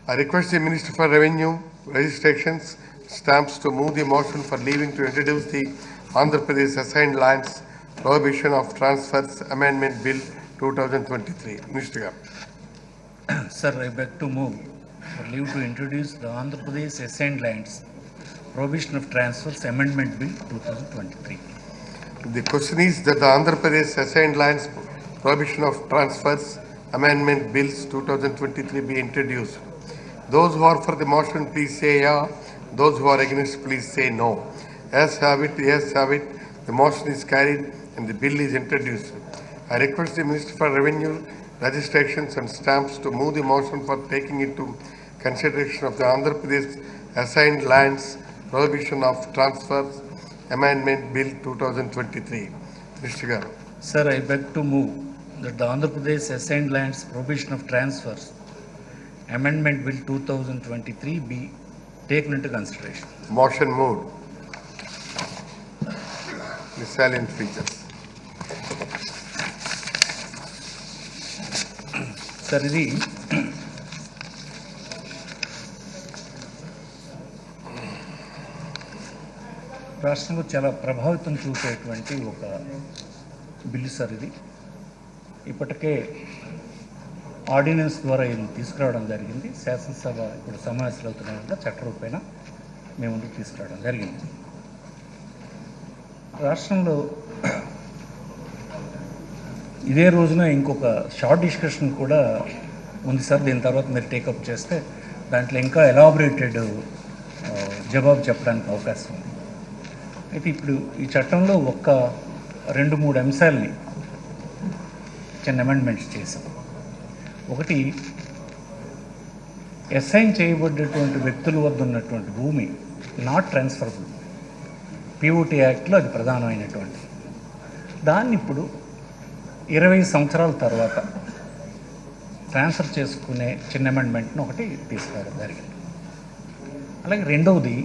I request the Minister for Revenue, Registrations, Stamps to move the motion for leaving to introduce the Andhra Pradesh Assigned Lands Prohibition of Transfers Amendment Bill 2023. Minister Garu. Sir, I beg to move for leave to introduce the Andhra Pradesh Assigned Lands Prohibition of Transfers Amendment Bill 2023. The question is that the Andhra Pradesh Assigned Lands Prohibition of Transfers Amendment Bills 2023 be introduced. Those who are for the motion, please say yeah. Those who are against, please say no. As have it, yes have it. The motion is carried and the bill is introduced. I request the Minister for Revenue, Registrations and Stamps to move the motion for taking into consideration of the Andhra Pradesh Assigned Lands Prohibition of Transfers Amendment Bill 2023. Mr. Garu. Sir, I beg to move that the Andhra Pradesh Assigned Lands Prohibition of Transfers Amendment Bill 2023 be taken into consideration. Motion moved. The salient features. Sir, ఇది రాష్ట్రంలో చాలా ప్రభావితం చూపేటువంటి ఒక bill sir. ఇది ఇప్పటికే ordinance ద్వారా ఇది తీసుకురావడం జరిగింది. శాసనసభ ఇప్పుడు సమావేశాలు అవుతున్న వల్ల చట్టరూపేణ మేము ముందుకు తీసుకురావడం జరిగింది. రాష్ట్రంలో ఇదే రోజున ఇంకొక షార్ట్ డిస్కషన్ కూడా ఉంది సార్. దీని తర్వాత మీరు టేకప్ చేస్తే దాంట్లో ఇంకా ఎలాబొరేటెడ్ జవాబు చెప్పడానికి అవకాశం ఉంది. అయితే ఇప్పుడు ఈ చట్టంలో ఒక్క 2-3 అంశాలని చిన్న అమెండ్మెంట్స్ చేశాం. ఒకటి, అసైన్ చేయబడ్డటువంటి వ్యక్తుల వద్ద ఉన్నటువంటి భూమి నాట్ ట్రాన్స్ఫరబుల్, పిఓటి యాక్ట్లో అది ప్రధానమైనటువంటి దాన్ని ఇప్పుడు 20 సంవత్సరాల తర్వాత ట్రాన్స్ఫర్ చేసుకునే చిన్న అమెండ్మెంట్ను ఒకటి తీసుకురావడం జరిగింది. అలాగే రెండవది,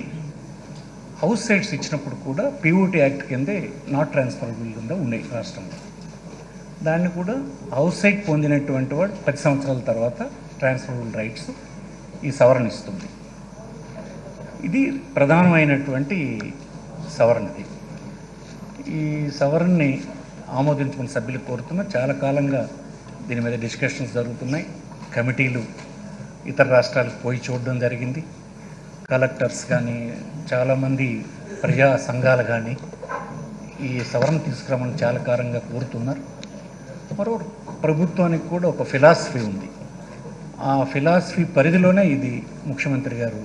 హౌస్ సైట్స్ ఇచ్చినప్పుడు కూడా పిఓటి యాక్ట్ కిందే నాట్ ట్రాన్స్ఫరబుల్ కింద ఉన్నాయి రాష్ట్రంలో. దాన్ని కూడా హౌస్ సైట్ పొందినటువంటి వాడు 10 సంవత్సరాల తర్వాత ట్రాన్స్ఫరబుల్ రైట్స్ ఈ సవరణ ఇస్తుంది. ఇది ప్రధానమైనటువంటి సవరణది. ఈ సవరణని ఆమోదించుకున్న సభ్యులు కోరుతున్నా. చాలా కాలంగా దీని మీద డిస్కషన్స్ జరుగుతున్నాయి. కమిటీలు ఇతర రాష్ట్రాలకు పోయి చూడడం జరిగింది. కలెక్టర్స్ కానీ చాలామంది ప్రజా సంఘాలు కానీ ఈ సవరణ తీసుకురామని చాలా కాలంగా కోరుతున్నారు. మరో ప్రభుత్వానికి కూడా ఒక ఫిలాసఫీ ఉంది. ఆ ఫిలాసఫీ పరిధిలోనే ఇది ముఖ్యమంత్రి గారు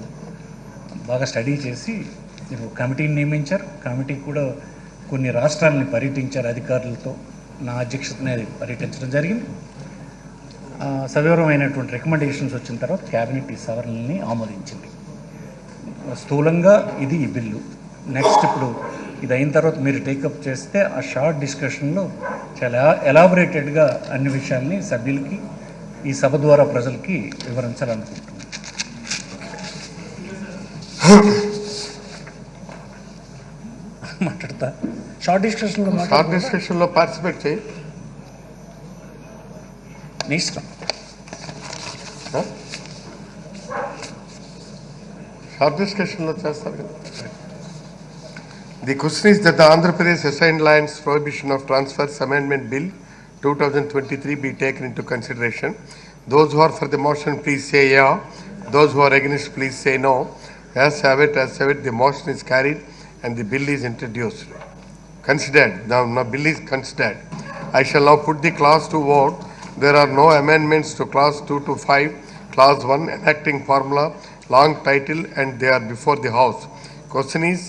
బాగా స్టడీ చేసి కమిటీని నియమించారు. కమిటీ కూడా కొన్ని రాష్ట్రాలని పర్యటించారు అధికారులతో. నా అధ్యక్షతనే పర్యటించడం జరిగింది. సవివరమైనటువంటి రికమెండేషన్స్ వచ్చిన తర్వాత క్యాబినెట్ ఈ సవరణల్ని ఆమోదించింది. స్థూలంగా ఇది ఈ బిల్లు. నెక్స్ట్ ఇప్పుడు ఇది అయిన తర్వాత మీరు టేకప్ చేస్తే ఆ షార్ట్ డిస్కషన్లో చాలా ఎలాబొరేటెడ్గా అన్ని విషయాల్ని సభ్యులకి ఈ సభ ద్వారా ప్రజలకి వివరించాలనుకుంటున్నాను. మాట్లాడతా షార్ట్ డిస్కషన్లో పార్టిసిపేట్ చేయి. నీ ఇష్టం. షార్ట్ డిస్కషన్లో చేస్తారు కదా. The question is that the Andhra Pradesh Assigned Lands Prohibition of Transfers Amendment Bill 2023 be taken into consideration. Those who are for the motion, please say yeah. Those who are against, please say no. As have it, the motion is carried and the bill is introduced. Considered. The bill is considered. I shall now put the clause to vote. There are no amendments to clause 2 to 5, clause 1 enacting formula, long title, and they are before the House. Question is,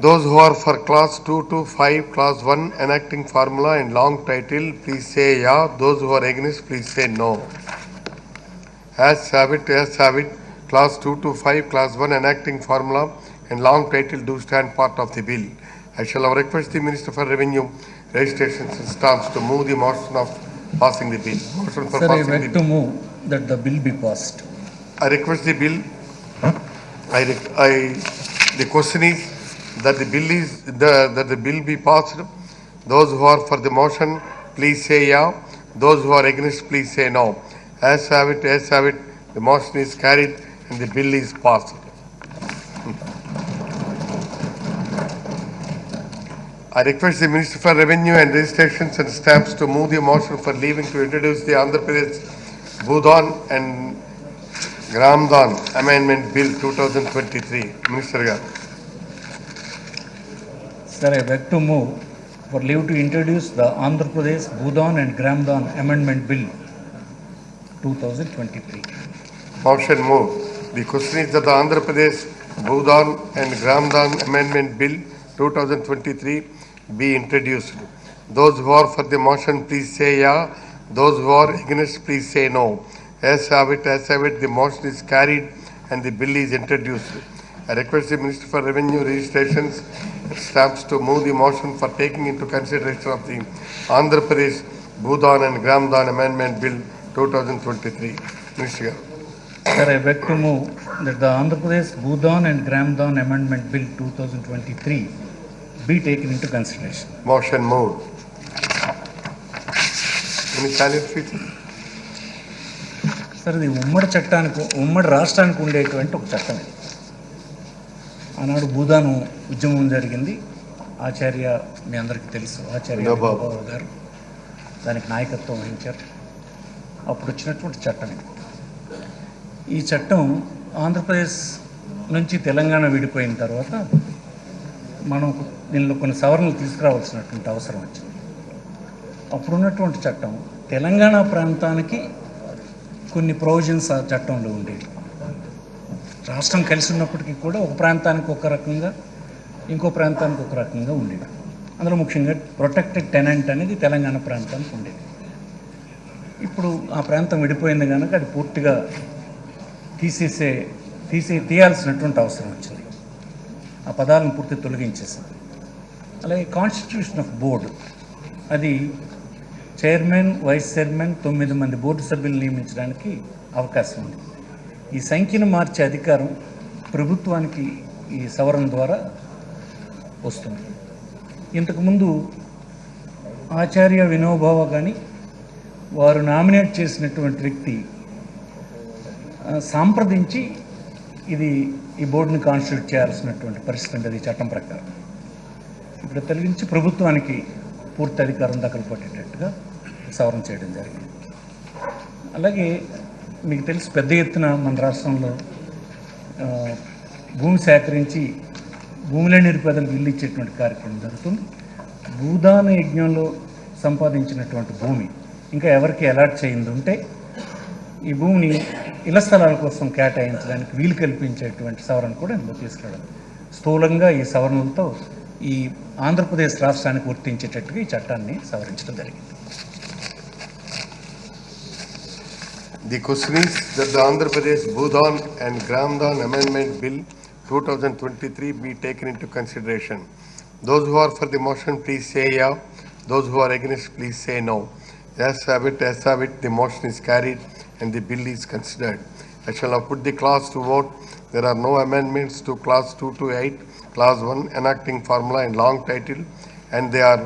those who are for clause 2 to 5, clause 1 enacting formula and long title, please say yeah. Those who are against, please say no. As have it, clause 2 to 5, clause 1 enacting formula and long title do stand part of the bill. I shall now request the Minister for Revenue, Registrations and Stamps to move the motion of passing the bill. Motion for Sir, passing I beg to move that the bill be passed. I request the bill. The question is that the bill be passed. Those who are for the motion, please say yeah. Those who are against, please say no. As have it, The motion is carried and the bill is passed. I request the Minister for Revenue and Registrations and Stamps to move the motion for leaving to introduce the Andhra Pradesh Bhoodan and Gramdan Amendment Bill 2023. Minister Garu. Sir, I beg to move for leave to introduce the Andhra Pradesh Bhoodan and Gramdan Amendment Bill 2023. Motion moved. The question is that the Andhra Pradesh Bhoodan and Gramdan Amendment Bill 2023 be introduced. Those who are for the motion, please say yeah. Those who are against, please say no. As have it, the motion is carried and the bill is introduced. I request the Minister for Revenue, Registrations and Stamps to move the motion for taking into consideration of the Andhra Pradesh Bhoodan and Gramdan Amendment Bill 2023. Minister Garu. Sir, I beg to move that the Andhra Pradesh Bhoodan and Gramdan Amendment Bill 2023 be taken into consideration. Motion moved. Any silent speeches? Sir ఇది ఉమ్మడి రాష్ట్రానికి ఉండేటువంటి ఒక చట్టం. ఆనాడు భూదాను ఉద్యమం జరిగింది. ఆచార్య మీ అందరికీ తెలుసు, ఆచార్య బాబు గారు దానికి నాయకత్వం వహించారు. అప్పుడు వచ్చినటువంటి చట్టం ఇది. ఈ చట్టం ఆంధ్రప్రదేశ్ నుంచి తెలంగాణ విడిపోయిన తర్వాత మనం దీనిలో కొన్ని సవరణలు తీసుకురావాల్సినటువంటి అవసరం వచ్చింది. అప్పుడున్నటువంటి చట్టం తెలంగాణ ప్రాంతానికి కొన్ని ప్రొవిజన్స్ ఆ చట్టంలో ఉండేవి. రాష్ట్రం కలిసి ఉన్నప్పటికీ కూడా ఒక ప్రాంతానికి ఒక రకంగా, ఇంకో ప్రాంతానికి ఒక రకంగా ఉండేవి. అందులో ముఖ్యంగా ప్రొటెక్టెడ్ టెనెంట్ అనేది తెలంగాణ ప్రాంతానికి ఉండేది. ఇప్పుడు ఆ ప్రాంతం విడిపోయింది కనుక అది పూర్తిగా తీయాల్సినటువంటి అవసరం వచ్చింది. ఆ పదాలను పూర్తి తొలగించేసింది. అలాగే కాన్స్టిట్యూషన్ ఆఫ్ బోర్డు, అది చైర్మన్, వైస్ చైర్మన్, 9 మంది బోర్డు సభ్యులు నియమించడానికి అవకాశం ఉంది. ఈ సంఖ్యను మార్చే అధికారం ప్రభుత్వానికి ఈ సవరణ ద్వారా వస్తుంది. ఇంతకుముందు ఆచార్య వినోబావ కానీ వారు నామినేట్ చేసినటువంటి వ్యక్తి సంప్రదించి ఈ బోర్డుని కాన్స్టిట్యూట్ చేయాల్సినటువంటి పరిస్థితి ఉండేది చట్టం ప్రకారం. ఇప్పుడు తొలగించి ప్రభుత్వానికి పూర్తి అధికారం దఖలు పట్టేటట్టుగా సవరణ చేయడం జరిగింది. అలాగే మీకు తెలుసు, పెద్ద ఎత్తున మన రాష్ట్రంలో భూమి సేకరించి భూమిలో నిరుపేదలకు ఇల్లు ఇచ్చేటువంటి కార్యక్రమం జరుగుతుంది. భూదాన యజ్ఞంలో సంపాదించినటువంటి భూమి ఇంకా ఎవరికి అలాట్ చేయింది ఉంటే ఈ భూమిని ఇళ్ల స్థలాల కోసం కేటాయించడానికి వీలు కల్పించేటువంటి సవరణ కూడా ఇందులో తీసుకురావడం. స్థూలంగా ఈ సవరణలతో ఈ ఆంధ్రప్రదేశ్ రాష్ట్రానికి వర్తించేటట్టుగా ఈ చట్టాన్ని సవరించడం జరిగింది. The question is that the Andhra Pradesh Bhoodan and Gramdan Amendment Bill 2023 be taken into consideration. Those who are for the motion, please say yeah. Those who are against, please say no. As have it, the motion is carried and the bill is considered. I shall now put the clause to vote. There are no amendments to clause 2 to 8, clause 1 enacting formula and long title, and they are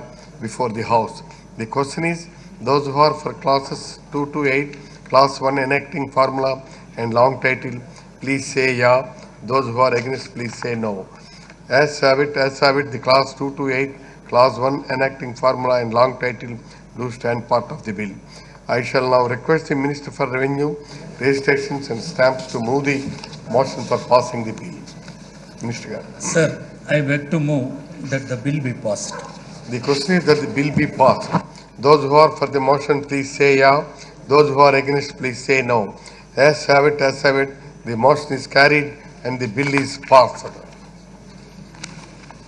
before the House. The question is, those who are for clauses 2 to 8, clause 1 enacting formula and long title, please say yeah. Those who are against, please say no. As have it, the clause 2 to 8, clause 1 enacting formula and long title do stand part of the bill. I shall now request the Minister for Revenue, Registrations and Stamps to move the motion for passing the bill. Minister Garu. Sir, I beg to move that the bill be passed. The question is that the bill be passed. Those who are for the motion, please say yeah. Those who are against, please say no. As have it, the motion is carried and the bill is passed.